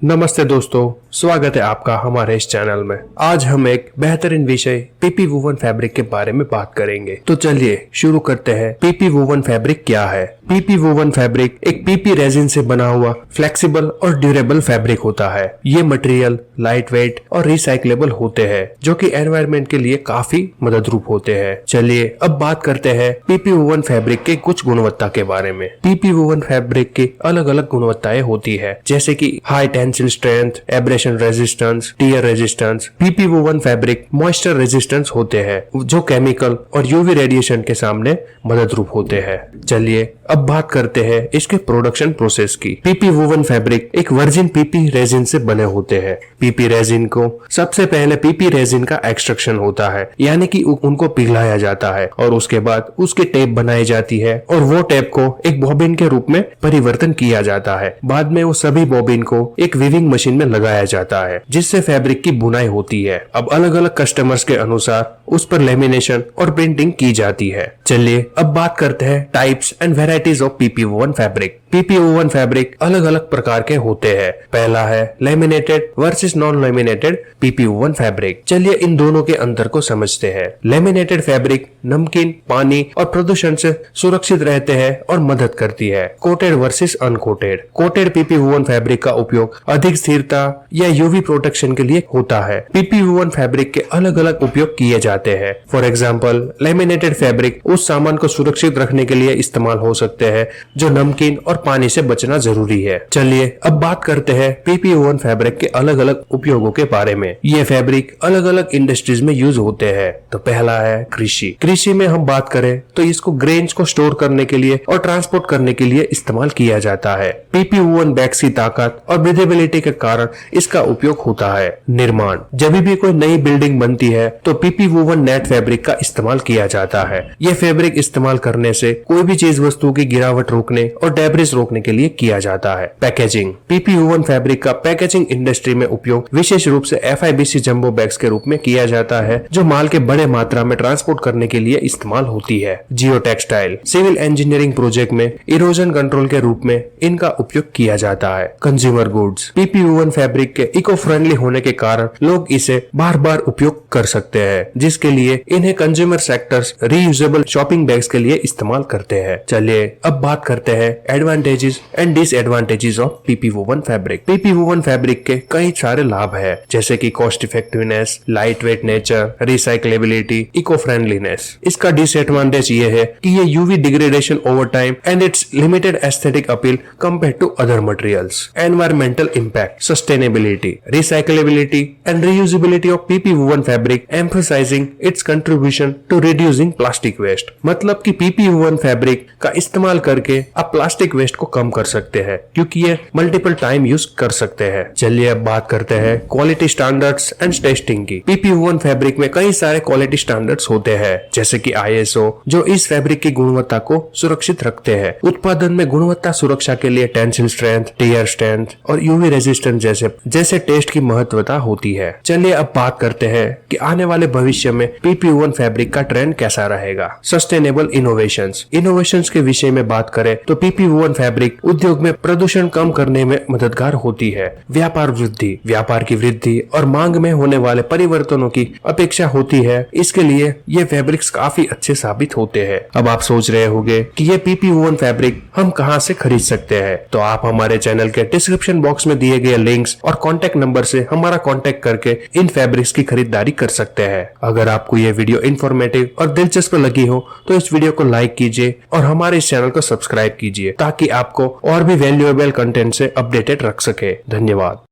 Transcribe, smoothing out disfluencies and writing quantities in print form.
नमस्ते दोस्तों, स्वागत है आपका हमारे इस चैनल में। आज हम एक बेहतरीन विषय पीपी वूवन फैब्रिक के बारे में बात करेंगे। तो चलिए शुरू करते हैं। पीपी वूवन फैब्रिक क्या है? पीपी वूवन फैब्रिक एक पीपी रेजिन से बना हुआ फ्लेक्सिबल और ड्यूरेबल फैब्रिक होता है। ये मटेरियल लाइट वेट और रिसाइक्लेबल होते हैं, जो कि एनवायरनमेंट के लिए काफी मददरूप होते हैं। चलिए अब बात करते हैं पीपी वूवन फैब्रिक के कुछ गुणवत्ता के बारे में। पीपी वूवन फैब्रिक की अलग अलग गुणवत्ताएं होती है, जैसे कि high tensile strength, abrasion resistance, tear resistance. PP woven fabric moisture resistance होते हैं, जो केमिकल और यूवी रेडिएशन के सामने मददरूप होते हैं। चलिए अब बात करते हैं इसके प्रोडक्शन प्रोसेस की। पीपी वूवन फैब्रिक एक वर्जिन पीपी रेजिन से बने होते हैं। पीपी रेजिन को सबसे पहले पीपी रेजिन का एक्सट्रैक्शन होता है, यानी कि उनको पिघलाया जाता है और उसके बाद उसकी टेप बनाई जाती है और वो टेप को एक बॉबिन के रूप में परिवर्तन किया जाता है। बाद में वो सभी बॉबिन को एक वीविंग मशीन में लगाया जाता है, जिससे फैब्रिक की बुनाई होती है। अब अलग अलग कस्टमर्स के अनुसार उस पर लेमिनेशन और प्रिंटिंग की जाती है। चलिए अब बात करते हैं types and varieties of PP woven fabric. PP woven fabric अलग अलग प्रकार के होते हैं। पहला है laminated versus non laminated PP woven fabric. चलिए इन दोनों के अंतर को समझते हैं। लेमिनेटेड फैब्रिक नमकीन, पानी और प्रदूषण से सुरक्षित रहते हैं और मदद करती है। Coated versus uncoated. Coated PP woven fabric का उपयोग अधिक स्थिरता या यूवी प्रोटेक्शन के लिए होता है। पीपी वूवन फैब्रिक के अलग अलग उपयोग किए जाते हैं। फॉर एग्जाम्पल, लेमिनेटेड फैब्रिक उस सामान को सुरक्षित रखने के लिए इस्तेमाल हो सकते हैं जो नमकीन और पानी से बचना जरूरी है। चलिए अब बात करते हैं पीपी वूवन फैब्रिक के अलग अलग उपयोगों के बारे में। ये फैब्रिक अलग अलग इंडस्ट्रीज में यूज होते हैं। तो पहला है कृषि। कृषि में हम बात करें तो इसको ग्रेन्स को स्टोर करने के लिए और ट्रांसपोर्ट करने के लिए इस्तेमाल किया जाता है। पीपी वूवन बैग्स की ताकत और ब्रीदेबिलिटी के कारण इसका उपयोग होता है। निर्माण, जब भी कोई नई बिल्डिंग बनती है तो पीपी वूवन नेट फैब्रिक का इस्तेमाल किया जाता है। यह फैब्रिक इस्तेमाल करने से कोई भी चीज वस्तु की गिरावट रोकने और डैब्रिज रोकने के लिए किया जाता है। पैकेजिंग, पीपी वूवन फैब्रिक का पैकेजिंग इंडस्ट्री में उपयोग विशेष रूप से FIBC जंबो बैग्स के रूप में किया जाता है, जो माल के बड़े मात्रा में ट्रांसपोर्ट करने के लिए इस्तेमाल होती है। जियो टेक्सटाइल, सिविल इंजीनियरिंग प्रोजेक्ट में इरोजन कंट्रोल के रूप में इनका उपयोग किया जाता है। Consumer goods, PP woven fabric के इको फ्रेंडली होने के कारण लोग इसे बार बार उपयोग कर सकते हैं, जिसके लिए इन्हें consumer sectors reusable shopping bags के लिए इस्तेमाल करते हैं। चलिए अब बात करते हैं advantages and disadvantages of PP woven fabric. PP woven fabric के कई सारे लाभ है, जैसे कि cost effectiveness, light weight nature, recyclability, eco friendliness. इसका डिसएडवांटेज ये है कि ये UV degradation over time and its limited aesthetic appeal compare to other materials. Environmental impact, sustainability, recyclability and reusability of PP woven fabric emphasizing its contribution to reducing plastic waste. मतलब कि PP woven fabric का इस्तेमाल करके आप plastic waste को कम कर सकते हैं, क्योंकि ये मल्टीपल टाइम यूज कर सकते हैं। चलिए अब बात करते हैं क्वालिटी स्टैंडर्ड्स एंड टेस्टिंग की। पीपी वूवन फैब्रिक में कई सारे क्वालिटी स्टैंडर्ड्स होते हैं, जैसे कि ISO, जो इस फैब्रिक की गुणवत्ता को सुरक्षित रखते हैं। उत्पादन में गुणवत्ता सुरक्षा के लिए टेंसिल स्ट्रेंथ, टियर स्ट्रेंथ और यूवी रेजिस्टेंस जैसे टेस्ट की महत्वता होती है। चलिए अब बात करते हैं कि आने वाले भविष्य में पीपी वूवन फैब्रिक का ट्रेंड कैसा रहेगा। सस्टेनेबल इनोवेशंस के विषय में बात करें तो पीपी वूवन फैब्रिक उद्योग में प्रदूषण कम करने में मददगार होती है। व्यापार की वृद्धि और मांग में होने वाले परिवर्तनों की अपेक्षा होती है। इसके लिए ये फैब्रिक्स काफी अच्छे साबित होते हैं। अब आप सोच रहे होंगे कि ये पीपी वूवन फैब्रिक हम कहां से खरीद सकते हैं, तो आप हमारे चैनल के डिस्क्रिप्शन बॉक्स में दिए गए लिंक्स और कॉन्टेक्ट नंबर से हमारा कॉन्टेक्ट करके इन फैब्रिक्स की खरीदारी कर सकते हैं। अगर आपको ये वीडियो इन्फॉर्मेटिव और दिलचस्प लगी हो तो इस वीडियो को लाइक कीजिए और हमारे इस चैनल को सब्सक्राइब कीजिए, ताकि आपको और भी वैल्यूएबल कंटेंट से अपडेटेड रख सके। धन्यवाद।